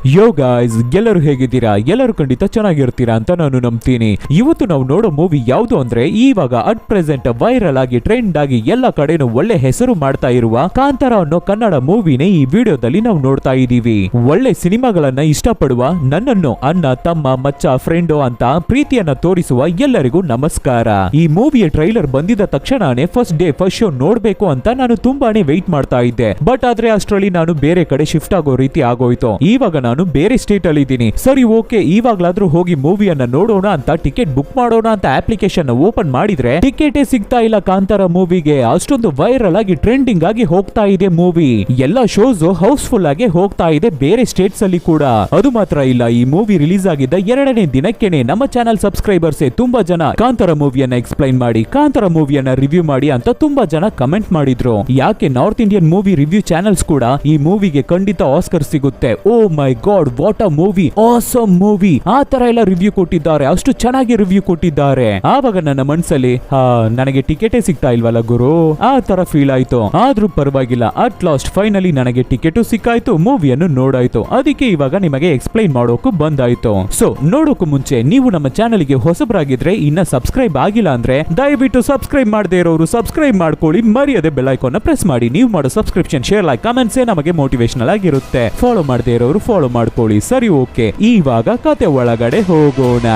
ಯೋ guys, ಎಲ್ಲರೂ ಹೇಗಿದ್ದೀರಾ? ಎಲ್ಲರೂ ಖಂಡಿತ ಚೆನ್ನಾಗಿರ್ತೀರಾ ಅಂತ ನಾನು ನಂಬ್ತೀನಿ. ಇವತ್ತು ನಾವು ನೋಡೋ ಮೂವಿ ಯಾವುದು ಅಂದ್ರೆ ಇವಾಗ ಅಟ್ ಪ್ರೆಸೆಂಟ್ ವೈರಲ್ ಆಗಿ ಟ್ರೆಂಡ್ ಆಗಿ ಎಲ್ಲ ಕಡೆನೂ ಒಳ್ಳೆ ಹೆಸರು ಮಾಡ್ತಾ ಇರುವ ಕಾಂತಾರ ಅನ್ನೋ ಕನ್ನಡ ಮೂವಿನೇ ಈ ವಿಡಿಯೋದಲ್ಲಿ ನಾವು ನೋಡ್ತಾ ಇದೀವಿ. ಒಳ್ಳೆ ಸಿನಿಮಾಗಳನ್ನ ಇಷ್ಟಪಡುವ ನನ್ನನ್ನು ಅಣ್ಣ ತಮ್ಮ ಮಚ್ಚ ಫ್ರೆಂಡು ಅಂತ ಪ್ರೀತಿಯನ್ನ ತೋರಿಸುವ ಎಲ್ಲರಿಗೂ ನಮಸ್ಕಾರ. ಈ ಮೂವಿಯ ಟ್ರೈಲರ್ ಬಂದಿದ ತಕ್ಷಣನೇ ಫಸ್ಟ್ ಡೇ ಫಸ್ಟ್ ಶೋ ನೋಡ್ಬೇಕು ಅಂತ ನಾನು ತುಂಬಾನೇ ವೆಯ್ಟ್ ಮಾಡ್ತಾ ಇದ್ದೆ. ಬಟ್ ಆದ್ರೆ ಅಷ್ಟರಲ್ಲಿ ನಾನು ಬೇರೆ ಕಡೆ ಶಿಫ್ಟ್ ಆಗೋ ರೀತಿ ಆಗೋಯ್ತು. ಇವಾಗ ನಾನು ಬೇರೆ ಸ್ಟೇಟ್ ಅಲ್ಲಿ ಇದ್ದೀನಿ. ಸರಿ, ಓಕೆ, ಇವಾಗ್ಲಾದ್ರೂ ಹೋಗಿ ಮೂವಿಯನ್ನ ನೋಡೋಣ ಅಂತ ಟಿಕೆಟ್ ಬುಕ್ ಮಾಡೋಣ ಅಂತ ಅಪ್ಲಿಕೇಶನ್ ಓಪನ್ ಮಾಡಿದ್ರೆ ಟಿಕೆಟೇ ಸಿಗ್ತಾ ಇಲ್ಲ ಕಾಂತಾರ ಮೂವಿಗೆ. ಅಷ್ಟೊಂದು ವೈರಲ್ ಆಗಿ ಟ್ರೆಂಡಿಂಗ್ ಆಗಿ ಹೋಗ್ತಾ ಇದೆ ಮೂವಿ. ಎಲ್ಲಾ ಶೋಸ್ ಹೌಸ್ಫುಲ್ ಆಗಿ ಹೋಗ್ತಾ ಇದೆ ಬೇರೆ ಸ್ಟೇಟ್ಸ್ ಅಲ್ಲಿ ಕೂಡ. ಅದು ಮಾತ್ರ ಇಲ್ಲ, ಈ ಮೂವಿ ರಿಲೀಸ್ ಆಗಿದ್ದ 2ನೇ ದಿನಕ್ಕೇನೆ ನಮ್ಮ ಚಾನಲ್ ಸಬ್ಸ್ಕ್ರೈಬರ್ಸ್ ತುಂಬಾ ಜನ ಕಾಂತಾರ ಮೂವಿಯನ್ನ ಎಕ್ಸ್ಪ್ಲೈನ್ ಮಾಡಿ, ಕಾಂತಾರ ಮೂವಿಯನ್ನ ರಿವ್ಯೂ ಮಾಡಿ ಅಂತ ತುಂಬಾ ಜನ ಕಮೆಂಟ್ ಮಾಡಿದ್ರು. ಯಾಕೆ north Indian movie review channels ಕೂಡ ಈ ಮೂವಿಗೆ ಖಂಡಿತ ಆಸ್ಕರ್ ಸಿಗುತ್ತೆ. Oh my god, what a movie, awesome movie, ಆ ತರ ಎಲ್ಲ ರಿವ್ಯೂ ಕೊಟ್ಟಿದ್ದಾರೆ, ಅಷ್ಟು ಚೆನ್ನಾಗಿ ರಿವ್ಯೂ ಕೊಟ್ಟಿದ್ದಾರೆ. ಆವಾಗ ನನ್ನ ಮನಸ್ಸಲ್ಲಿ ನನಗೆ ಟಿಕೆಟೇ ಸಿಗ್ತಾ ಇಲ್ವಲ್ಲ ಗುರು, ಆ ತರ ಫೀಲ್ ಆಯ್ತು. ಆದ್ರೂ ಪರವಾಗಿಲ್ಲ, ಅಟ್ ಲಾಸ್ಟ್ ಫೈನಲಿ ನನಗೆ ಟಿಕೆಟ್ ಸಿಕ್ಕಾಯ್ತು, ಮೂವಿಯನ್ನು ನೋಡಾಯ್ತು. ಅದಕ್ಕೆ ಇವಾಗ ನಿಮಗೆ ಎಕ್ಸ್ಪ್ಲೈನ್ ಮಾಡೋಕು ಬಂದಾಯ್ತು. ಸೊ ನೋಡೋಕು ಮುಂಚೆ ನೀವು ನಮ್ಮ ಚಾನಲ್ ಗೆ ಹೊಸಬರಾಗಿದ್ರೆ, ಇನ್ನ ಸಬ್ಸ್ಕ್ರೈಬ್ ಆಗಿಲ್ಲ ಅಂದ್ರೆ ದಯವಿಟ್ಟು ಸಬ್ಸ್ಕ್ರೈಬ್ ಮಾಡದೇ ಇರೋರು ಸಬ್ಸ್ಕ್ರೈಬ್ ಮಾಡ್ಕೊಳ್ಳಿ, ಮರ್ಯಾದೆ ಬೆಲ್ ಐಕಾನ್ ಪ್ರೆಸ್ ಮಾಡಿ. ನೀವು ಮಾಡೋ ಸಬ್ಸ್ಕ್ರಿಪ್ಷನ್, ಶೇರ್, ಲೈಕ್, ಕಮೆಂಟ್ಸ್ ನಮಗೆ ಮೋಟಿವೇಶನಲ್ ಆಗಿರುತ್ತೆ. ಫಾಲೋ ಮಾಡದೇ ಇರೋರು ಫಾಲೋ ಮಾಡ್ಕೊಳ್ಳಿ. ಸರಿ, ಓಕೆ, ಇವಾಗ ಕತೆ ಒಳಗಡೆ ಹೋಗೋಣ.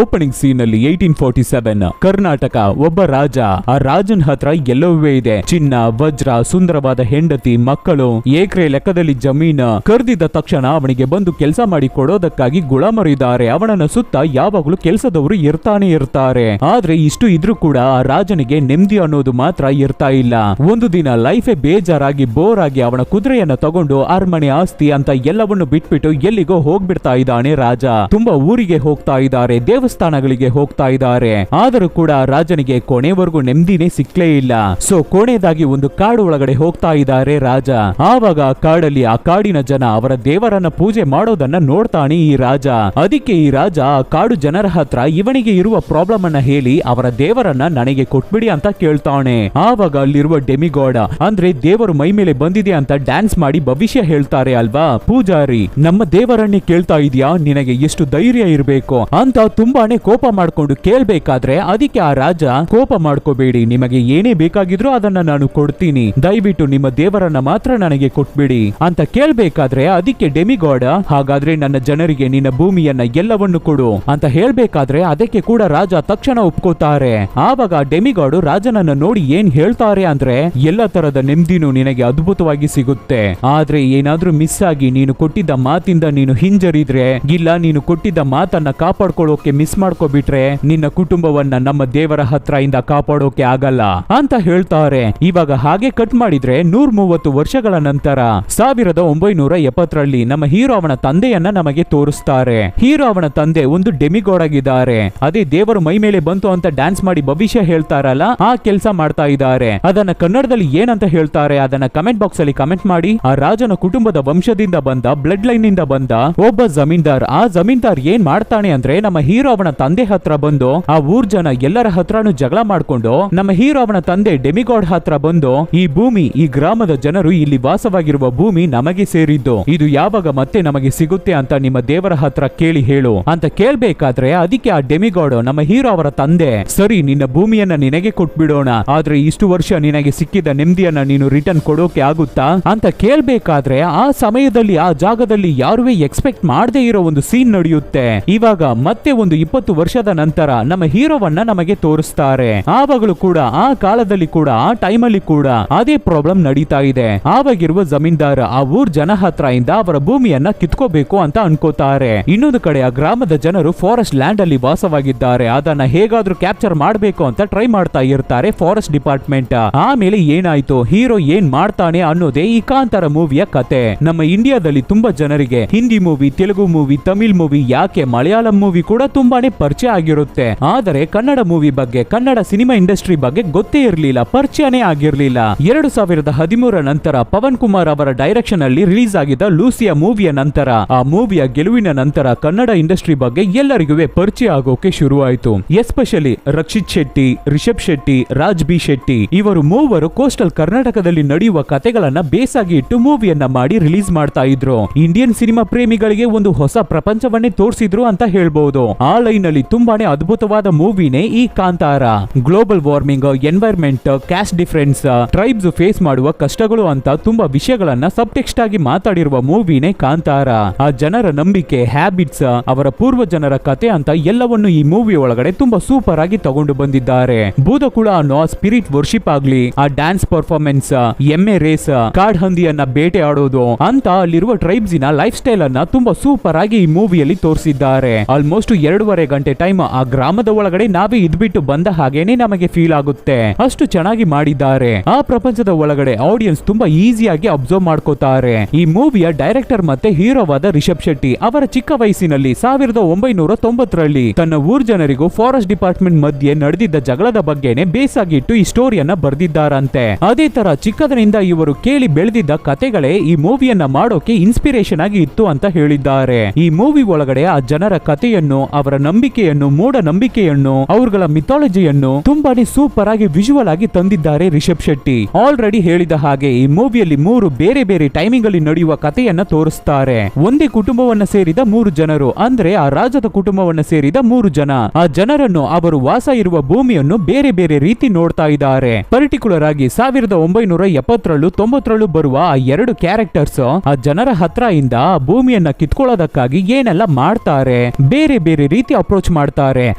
ಓಪನಿಂಗ್ ಸೀನ್ ಅಲ್ಲಿ 1847 ಕರ್ನಾಟಕ. ಒಬ್ಬ ರಾಜ, ಆ ರಾಜನ್ ಹತ್ರ ಎಲ್ಲವೂ ಇದೆ. ಚಿನ್ನ, ವಜ್ರ, ಸುಂದರವಾದ ಹೆಂಡತಿ, ಮಕ್ಕಳು, ಏಕ್ರೆ ಲೆಕ್ಕದಲ್ಲಿ ಜಮೀನು. ಕರೆದಿದ್ದ ತಕ್ಷಣ ಅವನಿಗೆ ಬಂದು ಕೆಲಸ ಮಾಡಿ ಕೊಡೋದಕ್ಕಾಗಿ ಗುಲಾಮರಿದ್ದಾರೆ. ಅವನನ್ನ ಸುತ್ತ ಯಾವಾಗ್ಲೂ ಕೆಲಸದವರು ಇರ್ತಾನೆ ಇರ್ತಾರೆ. ಆದ್ರೆ ಇಷ್ಟು ಇದ್ರೂ ಕೂಡ ಆ ರಾಜನಿಗೆ ನೆಮ್ಮದಿ ಅನ್ನೋದು ಮಾತ್ರ ಇರ್ತಾ ಇಲ್ಲ. ಒಂದು ದಿನ ಲೈಫೇ ಬೇಜಾರಾಗಿ ಬೋರ್ ಆಗಿ ಅವನ ಕುದುರೆಯನ್ನ ತಗೊಂಡು ಅರಮನೆ, ಆಸ್ತಿ ಅಂತ ಎಲ್ಲವನ್ನು ಬಿಟ್ಬಿಟ್ಟು ಎಲ್ಲಿಗೋ ಹೋಗ್ಬಿಡ್ತಾ ಇದ್ದಾನೆ ರಾಜ. ತುಂಬಾ ಊರಿಗೆ ಹೋಗ್ತಾ ಇದ್ದಾರೆ, ದೇವಸ್ಥಾನಗಳಿಗೆ ಹೋಗ್ತಾ ಇದ್ದಾರೆ. ಆದರೂ ಕೂಡ ರಾಜನಿಗೆ ಕೊನೆವರೆಗೂ ನೆಮ್ಮದಿನೇ ಸಿಕ್ಲೇ ಇಲ್ಲ. ಸೊ ಕೊನೆಯದಾಗಿ ಒಂದು ಕಾಡು ಒಳಗಡೆ ಹೋಗ್ತಾ ಇದ್ದಾರೆ ರಾಜ. ಆವಾಗ ಕಾಡಲ್ಲಿ ಆ ಕಾಡಿನ ಜನ ಅವರ ದೇವರನ್ನ ಪೂಜೆ ಮಾಡೋದನ್ನ ನೋಡ್ತಾನೆ ಈ ರಾಜ. ಅದಕ್ಕೆ ಈ ರಾಜ ಆ ಕಾಡು ಜನರ ಹತ್ರ ಇವನಿಗೆ ಇರುವ ಪ್ರಾಬ್ಲಮ್ ಅನ್ನ ಹೇಳಿ ಅವರ ದೇವರನ್ನ ನನಗೆ ಕೊಟ್ಬಿಡಿ ಅಂತ ಕೇಳ್ತಾನೆ. ಆವಾಗ ಅಲ್ಲಿರುವ ಡೆಮಿಗಾಡ್ ಅಂದ್ರೆ ದೇವರು ಮೈ ಮೇಲೆ ಬಂದಿದೆ ಅಂತ ಡ್ಯಾನ್ಸ್ ಮಾಡಿ ಭವಿಷ್ಯ ಹೇಳ್ತಾರೆ ಅಲ್ವಾ ಪೂಜಾರಿ. ನಮ್ಮ ದೇವರನ್ನೇ ಕೇಳ್ತಾ ಇದೀಯಾ, ನಿನಗೆ ಎಷ್ಟು ಧೈರ್ಯ ಇರಬೇಕು ಅಂತ ತುಂಬಾನೇ ಕೋಪ ಮಾಡ್ಕೊಂಡು ಕೇಳ್ಬೇಕಾದ್ರೆ, ಅದಕ್ಕೆ ಆ ರಾಜ ಕೋಪ ಮಾಡ್ಕೋಬೇಡಿ, ನಿಮಗೆ ಏನೇ ಬೇಕಾಗಿದ್ರು ಅದನ್ನ ನಾನು ಕೊಡ್ತೀನಿ, ದಯವಿಟ್ಟು ನಿಮ್ಮ ದೇವರನ್ನ ಮಾತ್ರ ನನಗೆ ಕೊಟ್ಬಿಡಿ ಅಂತ ಕೇಳ್ಬೇಕಾದ್ರೆ, ಅದಕ್ಕೆ ಡೆಮಿಗಾಡ್ ಹಾಗಾದ್ರೆ ನನ್ನ ಜನರಿಗೆ ನಿನ್ನ ಭೂಮಿಯನ್ನ ಎಲ್ಲವನ್ನು ಕೊಡು ಅಂತ ಹೇಳ್ಬೇಕಾದ್ರೆ, ಅದಕ್ಕೆ ಕೂಡ ರಾಜ ತಕ್ಷಣ ಒಪ್ಕೋತಾರೆ. ಆವಾಗ ಡೆಮಿಗಾಡ್ ರಾಜನನ್ನ ನೋಡಿ ಏನ್ ಹೇಳ್ತಾರೆ ಅಂದ್ರೆ, ಎಲ್ಲ ತರದ ನೆಮ್ಮದಿನೂ ನಿನಗೆ ಅದ್ಭುತವಾಗಿ ಸಿಗುತ್ತೆ. ಆದ್ರೆ ಏನಾದ್ರೂ ಮಿಸ್ ಆಗಿ ನೀನು ಕೊಟ್ಟಿದ್ದ ಮಾತಿಂದ ನೀನು ಹಿಂಜರಿದ್ರೆ, ಇಲ್ಲ ನೀನು ಕೊಟ್ಟಿದ್ದ ಮಾತನ್ನ ಕಾಪಾಡ್ಕೊಳ್ಳೋಕೆ ಮಿಸ್ ಮಾಡ್ಕೋಬಿಟ್ರೆ, ನಿನ್ನ ಕುಟುಂಬವನ್ನ ನಮ್ಮ ದೇವರ ಹತ್ರ ಇಂದ ಕಾಪಾಡೋಕೆ ಆಗಲ್ಲ ಅಂತ ಹೇಳ್ತಾರೆ. ಇವಾಗ ಹಾಗೆ ಕಟ್ ಮಾಡಿದ್ರೆ 130 ವರ್ಷಗಳ ನಂತರ 1970ರಲ್ಲಿ ನಮ್ಮ ಹೀರೋ ಅವನ ತಂದೆಯನ್ನ ನಮಗೆ ತೋರಿಸ್ತಾರೆ. ಹೀರೋ ಅವನ ತಂದೆ ಒಂದು ಡೆಮಿಗಾಡ್ ಆಗಿದ್ದಾರೆ. ಅದೇ ದೇವರು ಮೈ ಮೇಲೆ ಬಂತು ಅಂತ ಡ್ಯಾನ್ಸ್ ಮಾಡಿ ಭವಿಷ್ಯ ಹೇಳ್ತಾರಲ್ಲ, ಆ ಕೆಲಸ ಮಾಡ್ತಾ ಇದ್ದಾರೆ. ಅದನ್ನ ಕನ್ನಡದಲ್ಲಿ ಏನಂತ ಹೇಳ್ತಾರೆ ಅದನ್ನ ಕಮೆಂಟ್ ಬಾಕ್ಸ್ ಅಲ್ಲಿ ಕಮೆಂಟ್ ಮಾಡಿ. ಆ ರಾಜನ ಕುಟುಂಬದ ವಂಶದಿಂದ ಬಂದ, ಬ್ಲಡ್ ಲೈನ್ ಇಂದ ಬಂದ ಒಬ್ಬ ಜಮೀನ್ದಾರ್. ಆ ಜಮೀನ್ದಾರ್ ಏನ್ ಮಾಡ್ತಾನೆ ಅಂದ್ರೆ, ನಮ್ಮ ಹೀರೋ ಅವನ ತಂದೆ ಹತ್ರ ಬಂದು ಆ ಊರ್ ಜನ ಎಲ್ಲರ ಹತ್ರನು ಜಗಳ ಮಾಡ್ಕೊಂಡು, ನಮ್ಮ ಹೀರೋ ಅವನ ತಂದೆ ಡೆಮಿಗಾಡ್ ಹತ್ರ ಬಂದು, ಈ ಭೂಮಿ, ಈ ಗ್ರಾಮದ ಜನರು ಇಲ್ಲಿ ವಾಸವಾಗಿರುವ ಭೂಮಿ ನಮಗೆ ಸೇರಿದ್ದು, ಇದು ಯಾವಾಗ ಮತ್ತೆ ನಮಗೆ ಸಿಗುತ್ತೆ ಅಂತ ನಿಮ್ಮ ದೇವರ ಹತ್ರ ಕೇಳಿ ಹೇಳು ಅಂತ ಕೇಳ್ಬೇಕಾದ್ರೆ, ಅದಕ್ಕೆ ಆ ಡೆಮಿಗಾಡ್ ನಮ್ಮ ಹೀರೋ ಅವರ ತಂದೆ, ಸರಿ ನಿನ್ನ ಭೂಮಿಯನ್ನ ನಿನಗೆ ಕೊಟ್ಬಿಡೋಣ, ಆದ್ರೆ ಇಷ್ಟು ವರ್ಷ ನಿನಗೆ ಸಿಕ್ಕಿದ ನೆಮ್ಮದಿಯನ್ನ ನೀನು ರಿಟರ್ನ್ ಕೊಡೋಕೆ ಆಗುತ್ತಾ ಅಂತ ಕೇಳ್ಬೇಕಾದ್ರೆ, ಆ ಸಮಯದಲ್ಲಿ ಆ ಜಾಗದಲ್ಲಿ ಯಾರುವೇ ಎಕ್ಸ್ಪೆಕ್ಟ್ ಮಾಡದೇ ಇರೋ ಒಂದು ಸೀನ್ ನಡೆಯುತ್ತೆ. ಇವಾಗ ಮತ್ತೆ ಒಂದು 20 ವರ್ಷದ ನಂತರ ನಮ್ಮ ಹೀರೋವನ್ನ ನಮಗೆ ತೋರಿಸ್ತಾರೆ. ಆವಾಗಲೂ ಕೂಡ ಆ ಕಾಲದಲ್ಲಿ ಕೂಡ ಆ ಟೈಮಲ್ಲಿ ಕೂಡ ಅದೇ ಪ್ರಾಬ್ಲಮ್ ನಡೀತಾ ಇದೆ. ಆವಾಗಿರುವ ಜಮೀನ್ದಾರ ಆ ಊರ್ ಜನ ಹತ್ರ ಇಂದ ಅವರ ಭೂಮಿಯನ್ನ ಕಿತ್ಕೋಬೇಕು ಅಂತ ಅನ್ಕೋತಾರೆ. ಇನ್ನೊಂದು ಕಡೆ ಆ ಗ್ರಾಮದ ಜನರು ಫಾರೆಸ್ಟ್ ಲ್ಯಾಂಡ್ ಅಲ್ಲಿ ವಾಸವಾಗಿದ್ದಾರೆ. ಅದನ್ನ ಹೇಗಾದ್ರೂ ಕ್ಯಾಪ್ಚರ್ ಮಾಡಬೇಕು ಅಂತ ಟ್ರೈ ಮಾಡ್ತಾ ಇರ್ತಾರೆ ಫಾರೆಸ್ಟ್ ಡಿಪಾರ್ಟ್ಮೆಂಟ್. ಆಮೇಲೆ ಏನಾಯ್ತು, ಹೀರೋ ಏನ್ ಮಾಡ್ತಾನೆ ಅನ್ನೋದೇ ಈ ಕಾಂತಾರ ಮೂವಿಯ ಕತೆ. ನಮ್ಮ ಇಂಡಿಯಾದಲ್ಲಿ ತುಂಬಾ ಜನರಿಗೆ Hindi movie, Telugu movie, Tamil movie, ಯಾಕೆ ಮಲಯಾಳಂ ಮೂವಿ ಕೂಡ ತುಂಬಾನೇ ಪರಿಚಯ ಆಗಿರುತ್ತೆ. ಆದರೆ ಕನ್ನಡ ಮೂವಿ ಬಗ್ಗೆ, ಕನ್ನಡ ಸಿನಿಮಾ ಇಂಡಸ್ಟ್ರಿ ಬಗ್ಗೆ ಗೊತ್ತೇ ಇರಲಿಲ್ಲ, ಪರಿಚಯನೇ ಆಗಿರ್ಲಿಲ್ಲ. 2013 ನಂತರ ಪವನ್ ಕುಮಾರ್ ಅವರ ಡೈರೆಕ್ಷನ್ ಅಲ್ಲಿ ರಿಲೀಸ್ ಆಗಿದ್ದ ಲೂಸಿಯಾ ಮೂವಿಯ ನಂತರ, ಆ ಮೂವಿಯ ಗೆಲುವಿನ ನಂತರ ಕನ್ನಡ ಇಂಡಸ್ಟ್ರಿ ಬಗ್ಗೆ ಎಲ್ಲರಿಗೂ ಪರಿಚಯ ಆಗೋಕೆ ಶುರುವಾಯಿತು. ಎಸ್ಪೆಷಲಿ ರಕ್ಷಿತ್ ಶೆಟ್ಟಿ, ರಿಷಬ್ ಶೆಟ್ಟಿ, ರಾಜ್ ಬಿ ಶೆಟ್ಟಿ ಇವರು ಮೂವರು ಕೋಸ್ಟಲ್ ಕರ್ನಾಟಕದಲ್ಲಿ ನಡೆಯುವ ಕಥೆಗಳನ್ನ ಬೇಸಾಗಿ ಇಟ್ಟು ಮೂವಿಯನ್ನ ಮಾಡಿ ರಿಲೀಸ್ ಮಾಡ್ತಾ ಇದ್ರು. ಇಂಡಿಯನ್ ಸಿನಿಮಾ ಪ್ರೇಮಿಗಳಿಗೆ ಒಂದು ಹೊಸ ಪ್ರಪಂಚವನ್ನೇ ತೋರಿಸಿದ್ರು ಅಂತ ಹೇಳ್ಬಹುದು. ಆ ಲೈನ್ ಅಲ್ಲಿ ತುಂಬಾನೇ ಅದ್ಭುತವಾದ ಮೂವಿನೇ ಈ Kantara. Global warming, environment, caste difference, tribes face ಮಾಡುವ ಕಷ್ಟಗಳು ಅಂತ ತುಂಬಾ ವಿಷಯಗಳನ್ನ ಸಬ್ ಟೆಕ್ಸ್ಟ್ ಆಗಿ ಮಾತಾಡಿರುವ ಮೂವಿನೇ ಕಾಂತಾರ. ಆ ಜನರ ನಂಬಿಕೆ, ಹ್ಯಾಬಿಟ್ಸ್, ಅವರ ಪೂರ್ವ ಜನರ ಕತೆ ಅಂತ ಎಲ್ಲವನ್ನು ಈ ಮೂವಿ ಒಳಗಡೆ ತುಂಬಾ ಸೂಪರ್ ಆಗಿ ತಗೊಂಡು ಬಂದಿದ್ದಾರೆ. ಬೂದಕುಳ ಅನ್ನೋ ಸ್ಪಿರಿಟ್ ವರ್ಷಿಪ್ ಆಗ್ಲಿ, ಆ ಡ್ಯಾನ್ಸ್ ಪರ್ಫಾರ್ಮೆನ್ಸ್, ಎಮ್ಮೆ ರೇಸ್, ಕಾಡ್ ಹಂದಿಯನ್ನ ಬೇಟೆ ಆಡೋದು ಅಂತ ಅಲ್ಲಿರುವ ಟ್ರೈಬ್ಸ್ ನ ಲೈಫ್ ಸ್ಟೈಲ್ ಅನ್ನ ತುಂಬಾ ಸೂಪರ್ ಆಗಿ ಈ ಮೂವಿಯಲ್ಲಿ ತೋರಿಸಿದ್ದಾರೆ. ಆಲ್ಮೋಸ್ಟ್ 2.5 ಗಂಟೆ ಟೈಮ್ ಆ ಗ್ರಾಮದ ಒಳಗಡೆ ನಾವೇ ಇದ್ಬಿಟ್ಟು ಬಂದ ಹಾಗೇನೆ ನಮಗೆ ಫೀಲ್ ಆಗುತ್ತೆ. ಅಷ್ಟು ಚೆನ್ನಾಗಿ ಮಾಡಿದ್ದಾರೆ. ಆ ಪ್ರಪಂಚದ ಒಳಗಡೆ ಆಡಿಯನ್ಸ್ ತುಂಬಾ ಈಸಿಯಾಗಿ ಅಬ್ಸರ್ವ್ ಮಾಡ್ಕೋತಾರೆ. ಈ ಮೂವಿಯ ಡೈರೆಕ್ಟರ್ ಮತ್ತೆ ಹೀರೋವಾದ ರಿಷಬ್ ಶೆಟ್ಟಿ ಅವರ ಚಿಕ್ಕ ವಯಸ್ಸಿನಲ್ಲಿ 1990ರಲ್ಲಿ ತನ್ನ ಊರ್ ಜನರಿಗೂ ಫಾರೆಸ್ಟ್ ಡಿಪಾರ್ಟ್ಮೆಂಟ್ ಮಧ್ಯೆ ನಡೆದಿದ್ದ ಜಗಳದ ಬಗ್ಗೆನೆ ಬೇಸಾಗಿಟ್ಟು ಈ ಸ್ಟೋರಿಯನ್ನ ಬರ್ದಿದ್ದಾರಂತೆ. ಅದೇ ತರ ಚಿಕ್ಕದರಿಂದ ಇವರು ಕೇಳಿ ಬೆಳೆದಿದ್ದ ಕತೆಗಳೇ ಈ ಮೂವಿಯನ್ನ ಮಾಡೋಕೆ ಇನ್ಸ್ಪಿರೇಷನ್ ಆಗಿ ಇತ್ತು ಅಂತ ಹೇಳಿದ್ದಾರೆ. ಈ ಮೂವಿ ಒಳಗಡೆ ಆ ಜನರ ಕಥೆಯನ್ನು, ಅವರ ನಂಬಿಕೆಯನ್ನು, ಮೂಢ ನಂಬಿಕೆಯನ್ನು, ಅವರುಗಳ ಮಿಥಾಲಜಿಯನ್ನು ತುಂಬಾನೇ ಸೂಪರ್ ಆಗಿ ವಿಜುವಲ್ ಆಗಿ ತಂದಿದ್ದಾರೆ ರಿಷಬ್ ಶೆಟ್ಟಿ. ಆಲ್ರೆಡಿ ಹೇಳಿದ ಹಾಗೆ ಈ ಮೂವಿಯಲ್ಲಿ 3 ಬೇರೆ ಬೇರೆ ಟೈಮಿಂಗ್ ಅಲ್ಲಿ ನಡೆಯುವ ಕಥೆಯನ್ನ ತೋರಿಸ್ತಾರೆ. ಒಂದೇ ಕುಟುಂಬವನ್ನ ಸೇರಿದ 3 ಜನರು, ಅಂದ್ರೆ ಆ ರಾಜದ ಕುಟುಂಬವನ್ನ ಸೇರಿದ 3 ಜನ, ಆ ಜನರನ್ನು ಅವರು ವಾಸ ಇರುವ ಭೂಮಿಯನ್ನು ಬೇರೆ ಬೇರೆ ರೀತಿ ನೋಡ್ತಾ ಇದ್ದಾರೆ. ಪರ್ಟಿಕ್ಯುಲರ್ ಆಗಿ 1970ರಲ್ಲೂ 90ರಲ್ಲೂ ಬರುವ ಆ 2 ಕ್ಯಾರೆಕ್ಟರ್ಸ್ ಆ ಜನರ ಹತ್ರ ಇಂದ ಆ ಭೂಮಿಯನ್ನ ಕಿತ್ಕೊಳ್ಳೋದಕ್ಕಾಗಿ ಏನೆಲ್ಲ ಮಾಡ್ತಾರೆ, ಬೇರೆ ಬೇರೆ ರೀತಿ ಅಪ್ರೋಚ್ ಮಾಡ್ತಾರೆ.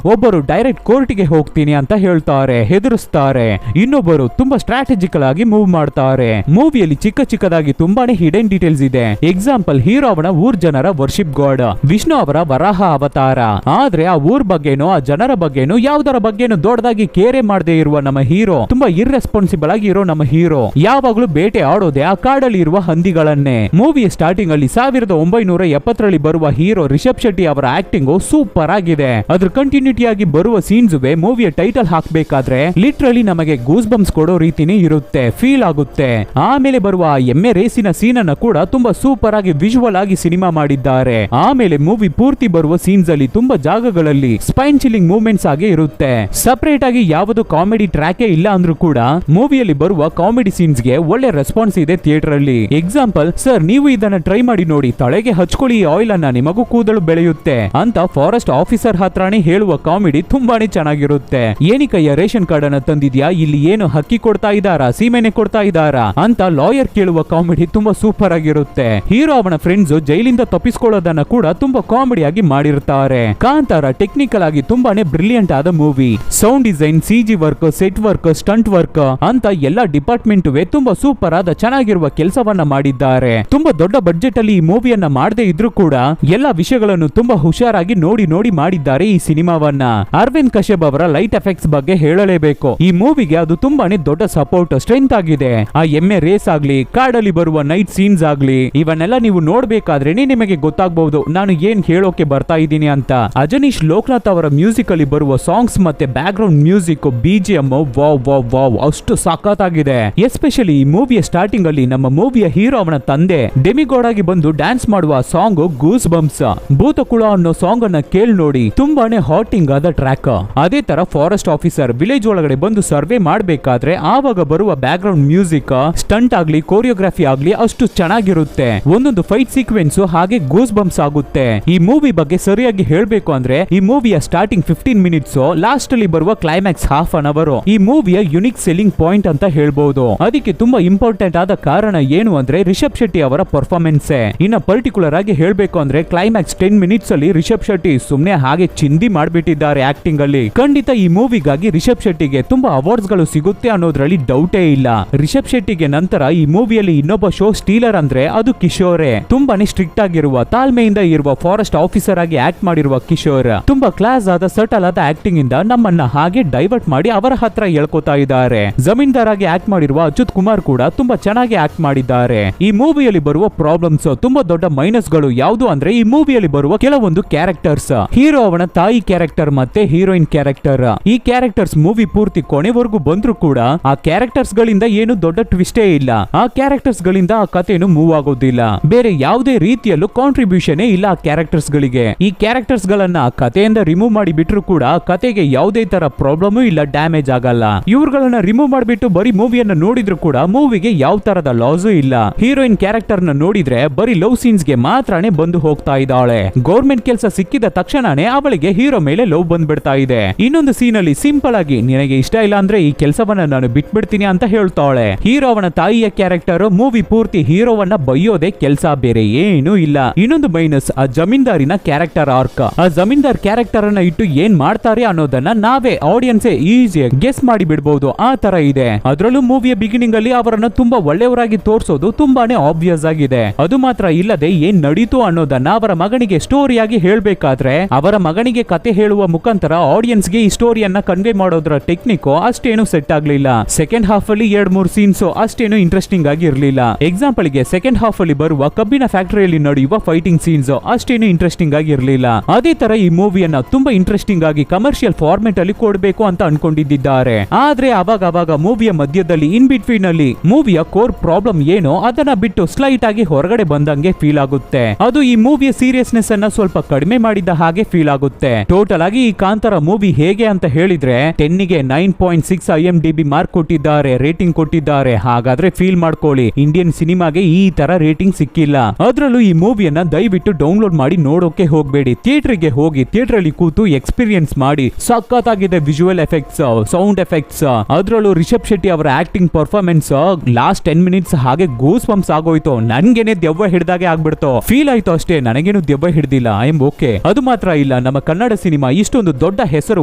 ಒಬ್ಬರು ಡೈರೆಕ್ಟ್ ಕೋರ್ಟ್ಗೆ ಹೋಗ್ತೀನಿ ಅಂತ ಹೇಳ್ತಾರೆ, ಹೆದರಿಸ್ತಾರೆ. ಇನ್ನೊಬ್ಬರು ತುಂಬಾ ಸ್ಟ್ರಾಟಜಿಕಲ್ ಆಗಿ ಮೂವ್ ಮಾಡ್ತಾರೆ. ಮೂವಿಯಲ್ಲಿ ಚಿಕ್ಕ ಚಿಕ್ಕದಾಗಿ ತುಂಬಾನೇ ಹಿಡನ್ ಡೀಟೇಲ್ಸ್ ಇದೆ. ಎಕ್ಸಾಂಪಲ್, ಹೀರೋ ಅವನ ಊರ್ ಜನರ ವರ್ಷಿಪ್ ಗಾಡ್, ವಿಷ್ಣು ಅವರ ವರಾಹ ಅವತಾರ. ಆದ್ರೆ ಆ ಊರ್ ಬಗ್ಗೆನೋ ಆ ಜನರ ಬಗ್ಗೆನೋ ಯಾವ್ದರ ಬಗ್ಗೆನೋ ದೊಡ್ಡದಾಗಿ ಕೇರೆ ಮಾಡದೆ ಇರುವ ನಮ್ಮ ಹೀರೋ, ತುಂಬಾ ಇರ್ರೆಸ್ಪಾನ್ಸಿಬಲ್ ಆಗಿ ಇರೋ ನಮ್ಮ ಹೀರೋ ಯಾವಾಗ್ಲೂ ಬೇಟೆ ಆಡೋದೆ ಆ ಕಾಡಲ್ಲಿ ಇರುವ ಹಂದಿಗಳನ್ನೇ. ಮೂವಿಯ ಸ್ಟಾರ್ಟಿಂಗ್ ಅಲ್ಲಿ 1970ರಲ್ಲಿ ಬರುವ ಹೀರೋ ರಿಷಬ್ ಶೆಟ್ಟಿ ಅವರ ಆಕ್ಟಿಂಗ್ ಸೂಪರ್ ಆಗಿದೆ. ಅದ್ರ ಕಂಟಿನ್ಯೂಟಿ ಆಗಿ ಬರುವ ಸೀನ್ಸ್ ಮೂವಿಯ ಟೈಟಲ್ ಹಾಕ್ಬೇಕಾದ್ರೆ ಲಿಟ್ರಲಿ ನಮಗೆ ಗೂಸ್ ಬಂಪ್ಸ್ ಕೊಡೋ ರೀತಿನೇ ಇರುತ್ತೆ, ಫೀಲ್ ಆಗುತ್ತೆ. ಆಮೇಲೆ ಬರುವ ಆ ಎಮ್ಮೆ ರೇಸಿನ ಸೀನ್ ಅನ್ನ ಕೂಡ ತುಂಬಾ ಸೂಪರ್ ಆಗಿ ವಿಜುವಲ್ ಆಗಿ ಸಿನಿಮಾ ಮಾಡಿದ್ದಾರೆ. ಆಮೇಲೆ ಮೂವಿ ಪೂರ್ತಿ ಬರುವ ಸೀನ್ಸ್ ಅಲ್ಲಿ ತುಂಬಾ ಜಾಗಗಳಲ್ಲಿ ಸ್ಪೈನ್ ಚಿಲ್ಲಿಂಗ್ ಮೂವ್ಮೆಂಟ್ಸ್ ಆಗಿ ಇರುತ್ತೆ. ಸಪರೇಟ್ ಆಗಿ ಯಾವುದು ಕಾಮಿಡಿ ಟ್ರ್ಯಾಕೇ ಇಲ್ಲ ಅಂದ್ರೂ ಕೂಡ ಮೂವಿಯಲ್ಲಿ ಬರುವ ಕಾಮಿಡಿ ಸೀನ್ಸ್ ಗೆ ಒಳ್ಳೆ ರೆಸ್ಪಾನ್ಸ್ ಇದೆ ಥಿಯೇಟರ್ ಅಲ್ಲಿ. ಎಕ್ಸಾಂಪಲ್, ಸರ್ ನೀವು ಇದನ್ನ ಟ್ರೈ ಮಾಡಿ ನೋಡಿ, ತಲೆಗೆ ಹಚ್ಕೊಳ್ಳಿ ಈ ಆಯಿಲ್ ಅನ್ನ, ನಿಮಗೂ ಕೂದಲು ಬೆಳೆಯುತ್ತೆ ಅಂತ ಫಾರೆಸ್ಟ್ ಆಫೀಸರ್ ಹತ್ರನೇ ಹೇಳುವ ಕಾಮಿಡಿ ತುಂಬಾನೇ ಚೆನ್ನಾಗಿರುತ್ತೆ. ಏನಿಕಯ್ಯ ರೇಷನ್ ಕಾರ್ಡ್ ಅನ್ನ ತಂದಿದ್ಯಾ, ಇಲ್ಲಿ ಏನು ಹಕ್ಕಿ ಕೊಡ್ತಾ ಇದ್ದಾರಾ, ಸೀಮೆನೆ ಕೊಡ್ತಾ ಇದ್ದಾರಾ ಅಂತ ಲಾಯರ್ ಕೇಳುವ ಕಾಮಿಡಿ ತುಂಬಾ ಸೂಪರ್ ಆಗಿರುತ್ತೆ. ಹೀರೋ ಅವನ ಫ್ರೆಂಡ್ಸ್ ಜೈಲಿಂದ ತಪ್ಪಿಸ್ಕೊಳ್ಳೋದನ್ನ ಕೂಡ ತುಂಬಾ ಕಾಮಿಡಿ ಆಗಿ ಮಾಡಿರ್ತಾರೆ. ಕಾಂತಾರ ಟೆಕ್ನಿಕಲ್ ಆಗಿ ತುಂಬಾನೇ ಬ್ರಿಲಿಯಂಟ್ ಆದ movie. Sound design, CG work, set work, stunt work ಅಂತ ಎಲ್ಲ ಡಿಪಾರ್ಟ್ಮೆಂಟ್ ತುಂಬಾ ಸೂಪರ್ ಆದ ಚೆನ್ನಾಗಿರುವ ಕೆಲಸವನ್ನ ಮಾಡಿದ್ದಾರೆ. ತುಂಬಾ ದೊಡ್ಡ ಬಡ್ಜೆಟ್ ಅಲ್ಲಿ ಈ ಮೂವಿಯನ್ನ ಮಾಡದೇ ಇದ್ರೂ ಕೂಡ ಎಲ್ಲ ವಿಷಯಗಳನ್ನು ತುಂಬಾ ಹುಷಾರಾಗಿ ನೋಡಿ ನೋಡಿ ಮಾಡಿದ್ದಾರೆ ಈ ಸಿನಿಮಾವನ್ನ. ಅರವಿಂದ್ ಕಶ್ಯಪ್ ಅವರ ಲೈಟ್ ಎಫೆಕ್ಟ್ಸ್ ಬಗ್ಗೆ ಹೇಳಲೇಬೇಕು. ಈ ಮೂವಿಗೆ ಅದು ತುಂಬಾನೇ ದೊಡ್ಡ ಸಪೋರ್ಟ್, ಸ್ಟ್ರೆಂತ್ ಆಗಿದೆ. ಆ ಎಮ್ಮೆ ರೇಸ್ ಆಗ್ಲಿ, ಕಾಡಲ್ಲಿ ಬರುವ ನೈಟ್ ಸೀನ್ಸ್ ಆಗ್ಲಿ, ಇವನ್ನೆಲ್ಲ ನೀವು ನೋಡ್ಬೇಕಾದ್ರೇನೆ ನಿಮಗೆ ಗೊತ್ತಾಗಬಹುದು ನಾನು ಏನ್ ಹೇಳೋಕೆ ಬರ್ತಾ ಇದ್ದೀನಿ ಅಂತ. ಅಜನೀಶ್ ಲೋಕನಾಥ್ ಅವರ ಮ್ಯೂಸಿಕ್ ಅಲ್ಲಿ ಬರುವ ಸಾಂಗ್ಸ್ ಮತ್ತೆ back ground music, BGM wow wow wow ಅಷ್ಟು ಸಖತ್ತಾಗಿದೆ. ಎಸ್ಪೆಷಲಿ ಈ ಮೂವಿಯ ಸ್ಟಾರ್ಟಿಂಗ್ ಅಲ್ಲಿ ನಮ್ಮ ಮೂವಿಯ ಹೀರೋ ಅವನ ತಂದೆ ಡೆಮಿಗಾಡ್ ಆಗಿ ಬಂದು ಡ್ಯಾನ್ಸ್ ಮಾಡುವ ಸಾಂಗ್ ಗೂಸ್ ಬಂಪ್ಸ್. ಭೂತಕುಳ ಅನ್ನೋ ಸಾಂಗ್ ಅನ್ನ ಕೇಳಿ ನೋಡಿ, ತುಂಬಾನೇ ಹಾಟಿಂಗ್ ಆದ ಟ್ರ್ಯಾಕ್. ಅದೇ ತರ ಫಾರೆಸ್ಟ್ ಆಫೀಸರ್ ವಿಲೇಜ್ ಒಳಗಡೆ ಬಂದು ಸರ್ವೆ ಮಾಡಬೇಕಾದ್ರೆ ಆವಾಗ ಬರುವ ಬ್ಯಾಕ್ ಗ್ರೌಂಡ್ ಮ್ಯೂಸಿಕ್, ಸ್ಟಂಟ್ ಆಗ್ಲಿ, ಕೋರಿಯೋಗ್ರಫಿ ಆಗ್ಲಿ ಅಷ್ಟು ಚೆನ್ನಾಗಿರುತ್ತೆ. ಒಂದೊಂದು ಫೈಟ್ ಸೀಕ್ವೆನ್ಸ್ ಹಾಗೆ ಗೂಸ್ ಬಂಪ್ಸ್ ಆಗುತ್ತೆ. ಈ ಮೂವಿ ಬಗ್ಗೆ ಸರಿಯಾಗಿ ಹೇಳ್ಬೇಕು ಅಂದ್ರೆ ಈ ಮೂವಿಯ ಸ್ಟಾರ್ಟಿಂಗ್ 15 ಮಿನಿಟ್ಸ್, ಲಾಸ್ಟ್ ಅಲ್ಲಿ ಬರುವ ಕ್ಲೈಮ್ಯಾಕ್ಸ್ ಹಾಫ್ ಅನ್ ಅವರ್ ಈ ಮೂವಿಯ ಯುನಿಕ್ ಸೆಲ್ಲಿಂಗ್ ಪಾಯಿಂಟ್ ಅಂತ ಹೇಳ್ಬಹುದು. ಅದಕ್ಕೆ ತುಂಬಾ ಇಂಪಾರ್ಟೆಂಟ್ ಆದ ಕಾರಣ ಏನು ಅಂದ್ರೆ ರಿಷಬ್ ಶೆಟ್ಟಿ ಅವರ ಪರ್ಫಾರ್ಮೆನ್ಸ್. ಇನ್ನ ಪರ್ಟಿಕ್ಯುಲರ್ ಆಗಿ ಹೇಳ್ಬೇಕು ಅಂದ್ರೆ ಕ್ಲೈಮ್ಯಾಕ್ಸ್ 10 ಮಿನಿಟ್ಸ್ ಅಲ್ಲಿ ರಿಷಬ್ ಶೆಟ್ಟಿ ಸುಮ್ನೆ ಹಾಗೆ ಚಿಂದಿ ಮಾಡ್ಬಿಟ್ಟಿದ್ದಾರೆ ಆಕ್ಟಿಂಗ್ ಅಲ್ಲಿ. ಖಂಡಿತ ಈ ಮೂವಿಗಾಗಿ ರಿಷಬ್ ಶೆಟ್ಟಿಗೆ ತುಂಬಾ ಅವಾರ್ಡ್ಸ್ ಗಳು ಸಿಗುತ್ತೆ ಅನ್ನೋದ್ರಲ್ಲಿ ಡೌಟೇ ಇಲ್ಲ. ರಿಷಬ್ ಶೆಟ್ಟಿಗೆ ನಂತರ ಈ ಮೂವಿಯಲ್ಲಿ ಇನ್ನೊಬ್ಬ ಶೋ ಸ್ಟೀಲರ್ ಅಂದ್ರೆ ಅದು ಕಿಶೋರೆ. ತುಂಬಾನೇ ಸ್ಟ್ರಿಕ್ಟ್ ಆಗಿರುವ, ತಾಳ್ಮೆಯಿಂದ ಇರುವ ಫಾರೆಸ್ಟ್ ಆಫೀಸರ್ ಆಗಿ ಆಕ್ಟ್ ಮಾಡಿರುವ ಕಿಶೋರ್ ತುಂಬಾ ಕ್ಲಾಸ್ ಆದ ಸಟಲ್ ಆದ ಆಕ್ಟಿಂಗ್ ಇಂದ ನಮ್ಮನ್ನ ಹಾಗೆ ಡೈವರ್ಟ್ ಮಾಡಿ ಅವರ ಹತ್ರ ಹೇಳ್ಕೊತಾ ಇದ್ದಾರೆ. ಜಮೀನ್ದಾರ್ ಆಗಿ ಆಕ್ಟ್ ಮಾಡಿರುವ ಅಚ್ಯುತ್ ಕುಮಾರ್ ಕೂಡ ತುಂಬಾ ಚೆನ್ನಾಗಿ ಆಕ್ಟ್ ಮಾಡಿದ್ದಾರೆ. ಈ ಮೂವಿಯಲ್ಲಿ ಬರುವ ಪ್ರಾಬ್ಲಮ್ಸ್, ತುಂಬಾ ದೊಡ್ಡ ಮೈನಸ್ ಗಳು ಯಾವುದು ಅಂದ್ರೆ ಈ ಮೂವಿಯಲ್ಲಿ ಬರುವ ಕೆಲವೊಂದು ಕ್ಯಾರೆಕ್ಟರ್ಸ್. ಹೀರೋ ಅವನ ತಾಯಿ ಕ್ಯಾರೆಕ್ಟರ್ ಮತ್ತೆ ಹೀರೋಯಿನ್ ಕ್ಯಾರೆಕ್ಟರ್, ಈ ಕ್ಯಾರೆಕ್ಟರ್ಸ್ ಮೂವಿ ಪೂರ್ತಿ ಕೊನೆವರೆಗೂ ಬಂದ್ರು ಕೂಡ ಆ ಕ್ಯಾರೆಕ್ಟರ್ಸ್ ಗಳಿಂದ ಏನು ದೊಡ್ಡ ಟ್ವಿಸ್ಟೇ ಇಲ್ಲ. ಆ ಕ್ಯಾರೆಕ್ಟರ್ಸ್ ಗಳಿಂದ ಆ ಕಥೆನು ಮೂವ್ ಆಗೋದಿಲ್ಲ. ಬೇರೆ ಯಾವುದೇ ರೀತಿಯಲ್ಲೂ ಕಾಂಟ್ರಿಬ್ಯೂಷನ್ ಇಲ್ಲ ಆ ಕ್ಯಾರೆಕ್ಟರ್ಸ್ ಗಳಿಗೆ. ಈ ಕ್ಯಾರೆಕ್ಟರ್ಸ್ ಗಳನ್ನ ಕಥೆಯಿಂದ ರಿಮೂವ್ ಮಾಡಿ ಬಿಟ್ರು ಕೂಡ ಕತೆಗೆ ಯಾವುದೇ ತರ ಪ್ರಾಬ್ಲಮ್ ಇಲ್ಲ, ಡ್ಯಾಮೇಜ್ ಆಗಲ್ಲ. ಇವ್ರುಗಳನ್ನ ರಿಮೂವ್ ಮಾಡಿಬಿಟ್ಟು ಬರೀ ಮೂವಿಯನ್ನ ನೋಡಿದ್ರು ಕೂಡ ಮೂವಿಗೆ ಯಾವ ತರದ ಲಾಸು ಇಲ್ಲ. ಹೀರೋಯಿನ್ ಕ್ಯಾರೆಕ್ಟರ್ ನ ನೋಡಿದ್ರೆ ಬರೀ ಲವ್ ಸೀನ್ಸ್ ಗೆ ಮಾತ್ರನೇ ಬಂದು ಹೋಗ್ತಾ ಇದ್ದಾಳೆ. ಗೌರ್ಮೆಂಟ್ ಕೆಲಸ ಸಿಕ್ಕಿದ ತಕ್ಷಣನೇ ಅವಳಿಗೆ ಹೀರೋ ಮೇಲೆ ಲವ್ ಬಂದ್ಬಿಡ್ತಾ ಇದೆ. ಇನ್ನೊಂದು ಸೀನ್ ಅಲ್ಲಿ ಸಿಂಪಲ್ ಆಗಿ ನಿನಗೆ ಇಷ್ಟ ಇಲ್ಲ ಅಂದ್ರೆ ಈ ಕೆಲಸವನ್ನ ನಾನು ಬಿಟ್ಬಿಡ್ತೀನಿ ಅಂತ ಹೇಳ್ತಾಳೆ. ಹೀರೋ ಅವನ ತಾಯಿಯ ಕ್ಯಾರೆಕ್ಟರ್ ಮೂವಿ ಪೂರ್ತಿ ಹೀರೋವನ್ನ ಬೈಯೋದೇ ಕೆಲಸ, ಬೇರೆ ಏನೂ ಇಲ್ಲ. ಇನ್ನೊಂದು ಮೈನಸ್ ಆ ಜಮೀನ್ದಾರಿನ ಕ್ಯಾರೆಕ್ಟರ್ ಆರ್ಕ್. ಆ ಜಮೀನ್ದಾರ್ ಕ್ಯಾರೆಕ್ಟರ್ ಅನ್ನ ಇಟ್ಟು ಏನ್ ಮಾಡ್ತಾರೆ ಅನ್ನೋದನ್ನ ನಾವೇ ಆಡಿಯನ್ಸ್ ಈಸಿಯಾಗಿ ಗೆಸ್ ಮಾಡಿ ಬಿಡಬಹುದು, ಆ ತರ ಇದೆ. ಅದರಲ್ಲೂ ಮೂವಿಯ ಬಿಗಿನಿಂಗ್ ಅಲ್ಲಿ ಅವರನ್ನ ತುಂಬಾ ಒಳ್ಳೆಯವರಾಗಿ ತೋರಿಸೋದು ತುಂಬಾನೇ ಆಬ್ವಿಯಸ್ ಆಗಿದೆ. ಅದು ಮಾತ್ರ ಇಲ್ಲದೆ ಏನ್ ನಡೀತು ಅನ್ನೋದನ್ನ ಅವರ ಮಗನಿಗೆ ಸ್ಟೋರಿಯಾಗಿ ಹೇಳ್ಬೇಕಾದ್ರೆ ಅವರ ಮಗನಿಗೆ ಕತೆ ಹೇಳುವ ಮುಖಾಂತರ ಆಡಿಯನ್ಸ್ ಗೆ ಈ ಸ್ಟೋರಿಯನ್ನ ಕನ್ವೆ ಮಾಡೋದ್ರ ಟೆಕ್ನಿಕ್ ಅಷ್ಟೇನು ಸೆಟ್ ಆಗ್ಲಿಲ್ಲ. ಸೆಕೆಂಡ್ ಹಾಫ್ ಅಲ್ಲಿ 2-3 ಸೀನ್ಸ್ ಅಷ್ಟೇನು ಇಂಟ್ರೆಸ್ಟಿಂಗ್ ಆಗಿ ಇರಲಿಲ್ಲ. ಎಕ್ಸಾಂಪಲ್ ಗೆ ಸೆಕೆಂಡ್ ಹಾಫ್ ಅಲ್ಲಿ ಬರುವ ಕಬ್ಬಿನ ಫ್ಯಾಕ್ಟರಿಯಲ್ಲಿ ನಡೆಯುವ ಫೈಟಿಂಗ್ ಸೀನ್ಸ್ ಅಷ್ಟೇನು ಇಂಟ್ರೆಸ್ಟಿಂಗ್ ಆಗಿ ಇರಲಿಲ್ಲ. ಅದೇ ತರ ಈ ಮೂವಿಯನ್ನ ತುಂಬಾ ಇಂಟ್ರೆಸ್ಟಿಂಗ್ ಆಗಿ ಕಮರ್ಷಿಯಲ್ ಫಾರ್ಮೆಟ್ ಅಲ್ಲಿ ಕೊಡಬೇಕು ಅಂತ ಅನ್ಕೊಂಡಿದ್ದಾರೆ. ಆದ್ರೆ ಅವಾಗ ಮೂವಿಯ ಮಧ್ಯದಲ್ಲಿ ಇನ್ ಬಿಟ್ವೀನ್ ಅಲ್ಲಿ ಮೂವಿಯ ಕೋರ್ ಪ್ರಾಬ್ಲಮ್ ಏನೋ ಅದನ್ನ ಬಿಟ್ಟು ಸ್ಲೈಟ್ ಆಗಿ ಹೊರಗಡೆ ಬಂದಂಗೆ ಫೀಲ್ ಆಗುತ್ತೆ. ಅದು ಈ ಮೂವಿಯ ಸೀರಿಯಸ್ನೆಸ್ ಅನ್ನ ಸ್ವಲ್ಪ ಕಡಿಮೆ ಮಾಡಿದ ಹಾಗೆ ಫೀಲ್ ಆಗುತ್ತೆ. ಟೋಟಲ್ ಆಗಿ ಈ ಕಾಂತಾರ ಮೂವಿ ಹೇಗೆ ಅಂತ ಹೇಳಿದ್ರೆ 10ಗೆ 9.6 IMDb ಮಾರ್ಕ್ ಕೊಟ್ಟಿದ್ದಾರೆ, ರೇಟಿಂಗ್ ಕೊಟ್ಟಿದ್ದಾರೆ. ಹಾಗಾದ್ರೆ ಫೀಲ್ ಮಾಡ್ಕೊಳ್ಳಿ, ಇಂಡಿಯನ್ ಸಿನಿಮಾಗೆ ಈ ತರ ರೇಟಿಂಗ್ ಸಿಕ್ಕಿಲ್ಲ. ಅದ್ರಲ್ಲೂ ಈ ಮೂವಿಯನ್ನ ದಯವಿಟ್ಟು ಡೌನ್ಲೋಡ್ ಮಾಡಿ ನೋಡೋಕೆ ಹೋಗ್ಬೇಡಿ. ಥಿಯೇಟರ್ಗೆ ಹೋಗಿ ಥಿಯೇಟರ್ ಅಲ್ಲಿ ಕೂತು ಎಕ್ಸ್ಪೀರಿಯನ್ಸ್ ಮಾಡಿ. ಸಖತ್ತಾಗಿದೆ ವಿಜುವಲ್ ಎಫೆಕ್ಟ್ಸ್, ಸೌಂಡ್ ಎಫೆಕ್ಟ್ಸ್, ಅದ್ರಲ್ಲೂ ರಿಷಬ್ ಶೆಟ್ಟಿ ಅವರ ಆಕ್ಟಿಂಗ್ ಪರ್ಫಾರ್ಮೆನ್ಸ್ ಲಾಸ್ಟ್ 10 ಮಿನಿಟ್ಸ್ ಹಾಗೆ ಗೂಸ್ ಬಂಪ್ಸ್ ಆಗೋಯ್ತು. ನನ್ಗೇನೆ ದೆವ್ವ ಹಿಡ್ದಾಗೆ ಆಗ್ಬಿಡ್ತು, ಫೀಲ್ ಆಯ್ತು ಅಷ್ಟೇ, ನನಗೇನು ದೆವ್ವ ಹಿಡ್ದಿಲ್ಲ. I M okay. ಅದು ಮಾತ್ರ ಇಲ್ಲ, ನಮ್ಮ ಕನ್ನಡ ಸಿನಿಮಾ ಇಷ್ಟೊಂದು ದೊಡ್ಡ ಹೆಸರು,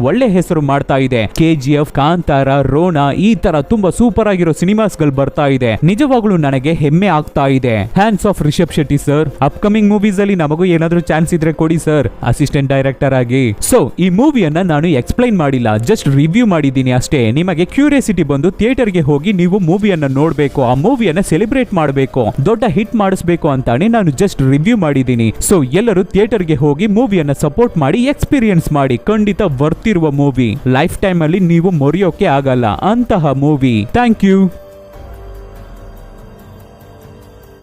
ಒಳ್ಳೆ ಹೆಸರು ಮಾಡ್ತಾ ಇದೆ. KGF, ಕಾಂತಾರ, ರೋಣ, ಈ ತರ ತುಂಬಾ ಸೂಪರ್ ಆಗಿರೋ ಸಿನಿಮಾಸ್ ಗಳು ಬರ್ತಾ ಇದೆ. ನಿಜವಾಗ್ಲೂ ನನಗೆ ಹೆಮ್ಮೆ ಆಗ್ತಾ ಇದೆ. Hands off Rishab Shetty sir. Upcoming movies ಅಲ್ಲಿ ನಮಗೂ ಏನಾದ್ರೂ ಚಾನ್ಸ್ ಇದ್ರೆ ಕೊಡಿ ಸರ್, ಅಸಿಸ್ಟೆಂಟ್ ಡೈರೆಕ್ಟರ್ ಆಗಿ. ಸೊ ಈ ಮೂವಿಯನ್ನ ನಾನು ಎಕ್ಸ್ಪ್ಲೈನ್ ಮಾಡಿಲ್ಲ, ಜಸ್ಟ್ ರಿವ್ಯೂ ಮಾಡಿದ್ದೀನಿ ಅಷ್ಟೇ. ನಿಮಗೆ ಕ್ಯೂರಿಯಾಸಿಟಿ ಬಂದು ಥಿಯೇಟರ್ಗೆ ಹೋಗಿ ನೀವು ಮೂವಿಯನ್ನ ನೋಡ್ಬೇಕು, ಆ ಮೂವಿಯನ್ನ ಸೆಲೆಬ್ರೇಟ್ ಮಾಡಬೇಕು, ದೊಡ್ಡ ಹಿಟ್ ಮಾಡಿಸ್ಬೇಕು ಅಂತಾನೆ ನಾನು ಜಸ್ಟ್ ರಿವ್ಯೂ ಮಾಡಿದ್ದೀನಿ. ಸೊ ಎಲ್ಲರೂ ಥಿಯೇಟರ್ಗೆ ಹೋಗಿ ಮೂವಿಯನ್ನ ಸಪೋರ್ಟ್ ಮಾಡಿ, ಎಕ್ಸ್ಪೀರಿಯನ್ಸ್ ಮಾಡಿ. ಖಂಡಿತ ವರ್ತ್ ಇರುವ ಮೂವಿ, ಲೈಫ್ ಟೈಮ್ ಅಲ್ಲಿ ನೀವು ಮರೆಯೋಕೆ ಆಗಲ್ಲ ಅಂತಹ ಮೂವಿ. Thank you.